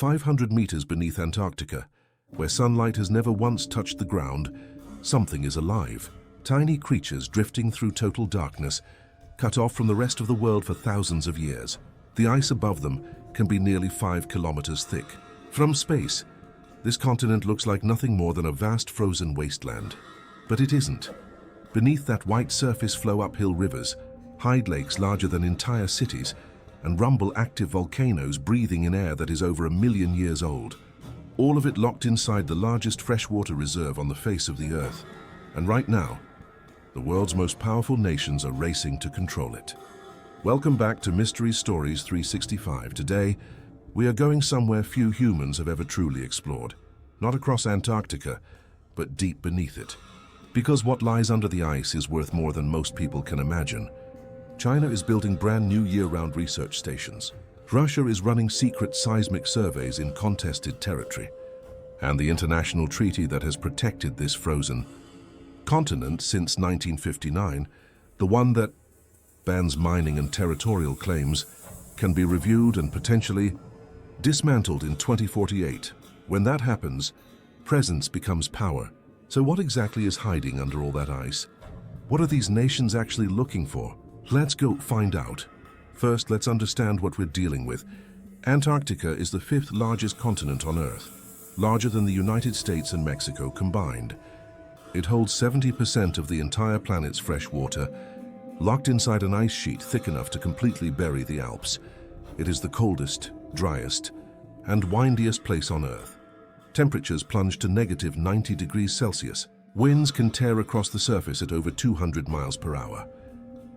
500 meters beneath Antarctica, where sunlight has never once touched the ground, something is alive. Tiny creatures drifting through total darkness, cut off from the rest of the world for thousands of years. The ice above them can be nearly 5 kilometers thick. From space, this continent looks like nothing more than a vast frozen wasteland. But it isn't. Beneath that white surface flow uphill rivers, hide lakes larger than entire cities, and rumble active volcanoes breathing in air that is over 1 million years old. All of it locked inside the largest freshwater reserve on the face of the Earth. And right now, the world's most powerful nations are racing to control it. Welcome back to Mystery Stories 365. Today, we are going somewhere few humans have ever truly explored. Not across Antarctica, but deep beneath it. Because what lies under the ice is worth more than most people can imagine. China is building brand new year-round research stations. Russia is running secret seismic surveys in contested territory. And the international treaty that has protected this frozen continent since 1959, the one that bans mining and territorial claims, can be reviewed and potentially dismantled in 2048. When that happens, presence becomes power. So what exactly is hiding under all that ice? What are these nations actually looking for? Let's go find out. First, let's understand what we're dealing with. Antarctica is the 5th largest continent on Earth, larger than the United States and Mexico combined. It holds 70% of the entire planet's fresh water, locked inside an ice sheet thick enough to completely bury the Alps. It is the coldest, driest, and windiest place on Earth. Temperatures plunge to negative 90 degrees Celsius. Winds can tear across the surface at over 200 miles per hour.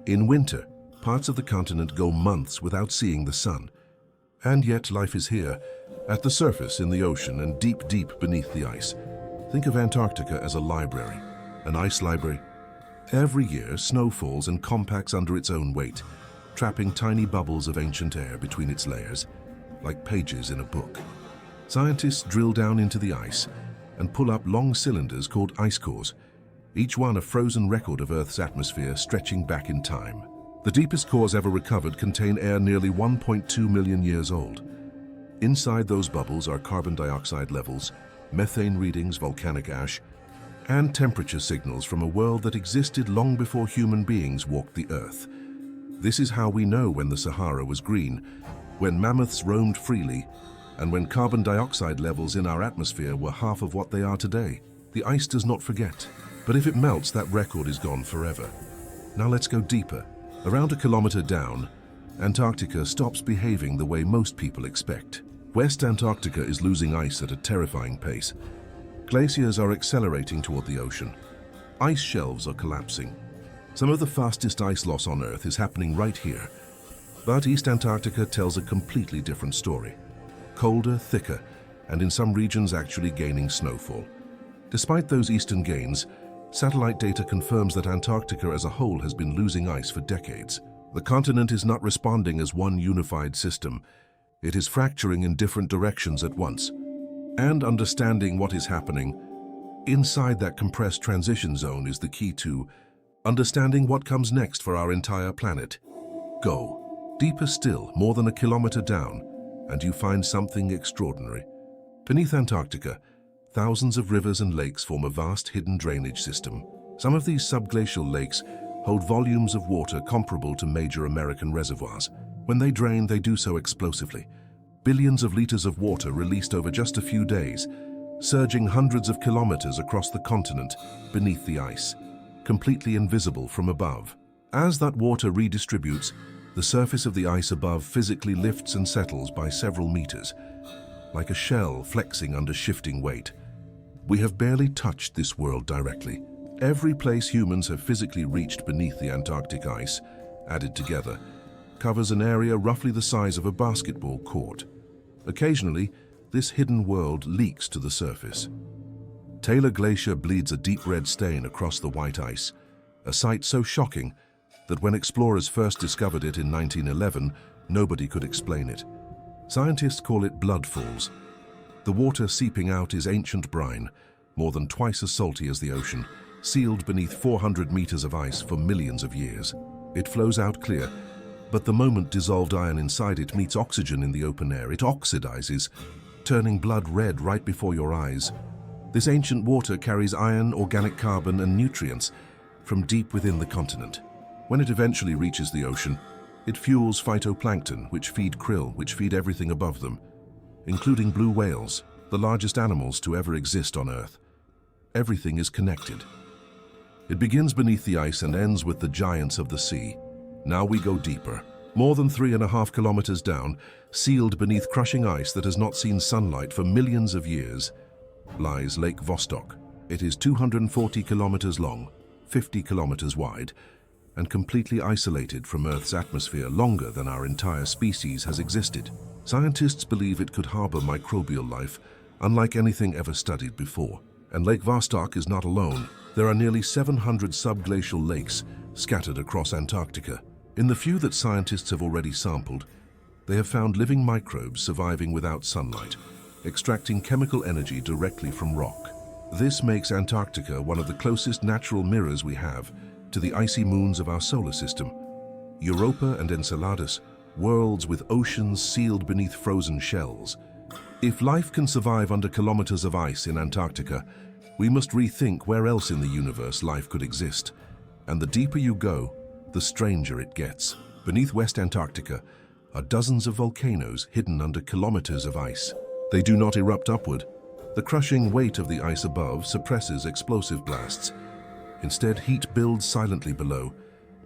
In winter, parts of the continent go months without seeing the sun. And yet life is here, at the surface, in the ocean, and deep, deep beneath the ice. Think of Antarctica as a library, an ice library. Every year, snow falls and compacts under its own weight, trapping tiny bubbles of ancient air between its layers, like pages in a book. Scientists drill down into the ice and pull up long cylinders called ice cores, each one a frozen record of Earth's atmosphere stretching back in time. The deepest cores ever recovered contain air nearly 1.2 million years old. Inside those bubbles are carbon dioxide levels, methane readings, volcanic ash, and temperature signals from a world that existed long before human beings walked the Earth. This is how we know when the Sahara was green, when mammoths roamed freely, and when carbon dioxide levels in our atmosphere were half of what they are today. The ice does not forget, but if it melts, that record is gone forever. Now let's go deeper. Around a kilometer down, Antarctica stops behaving the way most people expect. West Antarctica is losing ice at a terrifying pace. Glaciers are accelerating toward the ocean. Ice shelves are collapsing. Some of the fastest ice loss on Earth is happening right here. But East Antarctica tells a completely different story. Colder, thicker, and in some regions actually gaining snowfall. Despite those eastern gains, satellite data confirms that Antarctica as a whole has been losing ice for decades. The continent is not responding as one unified system. It is fracturing in different directions at once. And understanding what is happening inside that compressed transition zone is the key to understanding what comes next for our entire planet. Go deeper still, more than a kilometer down, and you find something extraordinary. Beneath Antarctica, thousands of rivers and lakes form a vast hidden drainage system. Some of these subglacial lakes hold volumes of water comparable to major American reservoirs. When they drain, they do so explosively. Billions of liters of water released over just a few days, surging hundreds of kilometers across the continent beneath the ice, completely invisible from above. As that water redistributes, the surface of the ice above physically lifts and settles by several meters, like a shell flexing under shifting weight. We have barely touched this world directly. Every place humans have physically reached beneath the Antarctic ice, added together, covers an area roughly the size of a basketball court. Occasionally, this hidden world leaks to the surface. Taylor Glacier bleeds a deep red stain across the white ice, a sight so shocking that when explorers first discovered it in 1911, nobody could explain it. Scientists call it blood falls. The water seeping out is ancient brine, more than twice as salty as the ocean, sealed beneath 400 meters of ice for millions of years. It flows out clear, but the moment dissolved iron inside it meets oxygen in the open air, it oxidizes, turning blood red right before your eyes. This ancient water carries iron, organic carbon, and nutrients from deep within the continent. When it eventually reaches the ocean, it fuels phytoplankton, which feed krill, which feed everything above them, including blue whales, the largest animals to ever exist on Earth. Everything is connected. It begins beneath the ice and ends with the giants of the sea. Now we go deeper. More than 3.5 kilometers down, sealed beneath crushing ice that has not seen sunlight for millions of years, lies Lake Vostok. It is 240 kilometers long, 50 kilometers wide, and completely isolated from Earth's atmosphere longer than our entire species has existed. Scientists believe it could harbor microbial life, unlike anything ever studied before. And Lake Vostok is not alone. There are nearly 700 subglacial lakes scattered across Antarctica. In the few that scientists have already sampled, they have found living microbes surviving without sunlight, extracting chemical energy directly from rock. This makes Antarctica one of the closest natural mirrors we have to the icy moons of our solar system. Europa and Enceladus, worlds with oceans sealed beneath frozen shells. If life can survive under kilometers of ice in Antarctica, we must rethink where else in the universe life could exist. And the deeper you go, the stranger it gets. Beneath West Antarctica are dozens of volcanoes hidden under kilometers of ice. They do not erupt upward. The crushing weight of the ice above suppresses explosive blasts. Instead, heat builds silently below,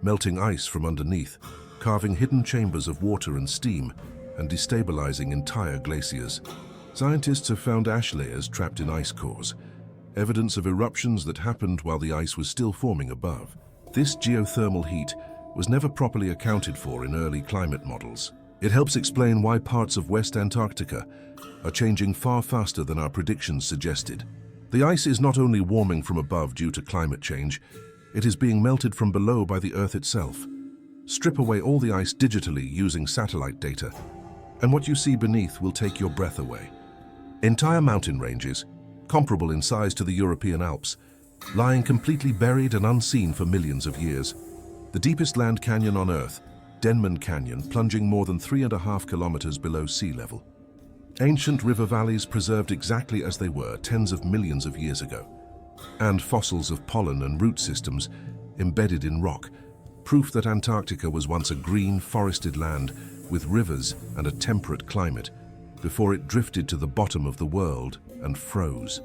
melting ice from underneath, carving hidden chambers of water and steam, and destabilizing entire glaciers. Scientists have found ash layers trapped in ice cores, evidence of eruptions that happened while the ice was still forming above. This geothermal heat was never properly accounted for in early climate models. It helps explain why parts of West Antarctica are changing far faster than our predictions suggested. The ice is not only warming from above due to climate change, it is being melted from below by the Earth itself. Strip away all the ice digitally using satellite data, and what you see beneath will take your breath away. Entire mountain ranges, comparable in size to the European Alps, lying completely buried and unseen for millions of years. The deepest land canyon on Earth, Denman Canyon, plunging more than 3.5 kilometers below sea level. Ancient river valleys preserved exactly as they were tens of millions of years ago. And fossils of pollen and root systems embedded in rock, proof that Antarctica was once a green, forested land with rivers and a temperate climate, before it drifted to the bottom of the world and froze.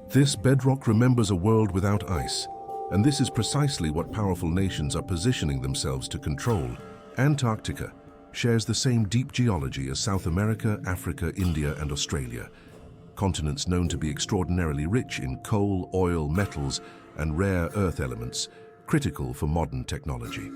This bedrock remembers a world without ice, and this is precisely what powerful nations are positioning themselves to control. Antarctica shares the same deep geology as South America, Africa, India, and Australia, continents known to be extraordinarily rich in coal, oil, metals, and rare earth elements, critical for modern technology.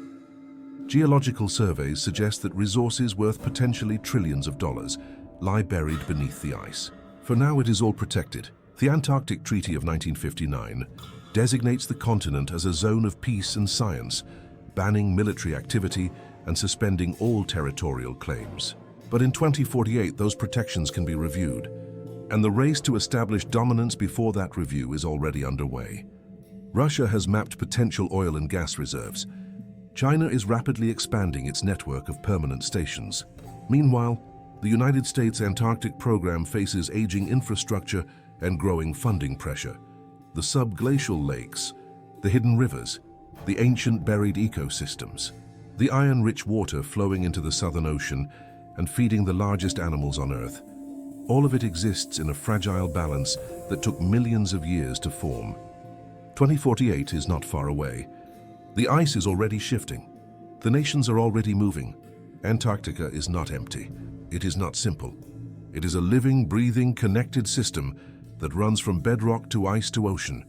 Geological surveys suggest that resources worth potentially trillions of dollars lie buried beneath the ice. For now, it is all protected. The Antarctic Treaty of 1959 designates the continent as a zone of peace and science, banning military activity and suspending all territorial claims. But in 2048, those protections can be reviewed, and the race to establish dominance before that review is already underway. Russia has mapped potential oil and gas reserves. China is rapidly expanding its network of permanent stations. Meanwhile, the United States Antarctic program faces aging infrastructure and growing funding pressure. The subglacial lakes, the hidden rivers, the ancient buried ecosystems, the iron-rich water flowing into the Southern Ocean and feeding the largest animals on Earth. All of it exists in a fragile balance that took millions of years to form. 2048 is not far away. The ice is already shifting. The nations are already moving. Antarctica is not empty. It is not simple. It is a living, breathing, connected system that runs from bedrock to ice to ocean,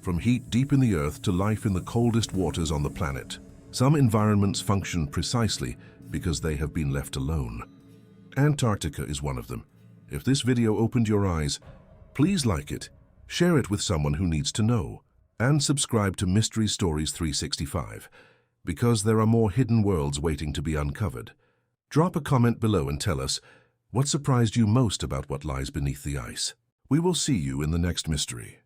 from heat deep in the Earth to life in the coldest waters on the planet. Some environments function precisely because they have been left alone. Antarctica is one of them. If this video opened your eyes, please like it, share it with someone who needs to know, and subscribe to Mystery Stories 365, because there are more hidden worlds waiting to be uncovered. Drop a comment below and tell us what surprised you most about what lies beneath the ice. We will see you in the next mystery.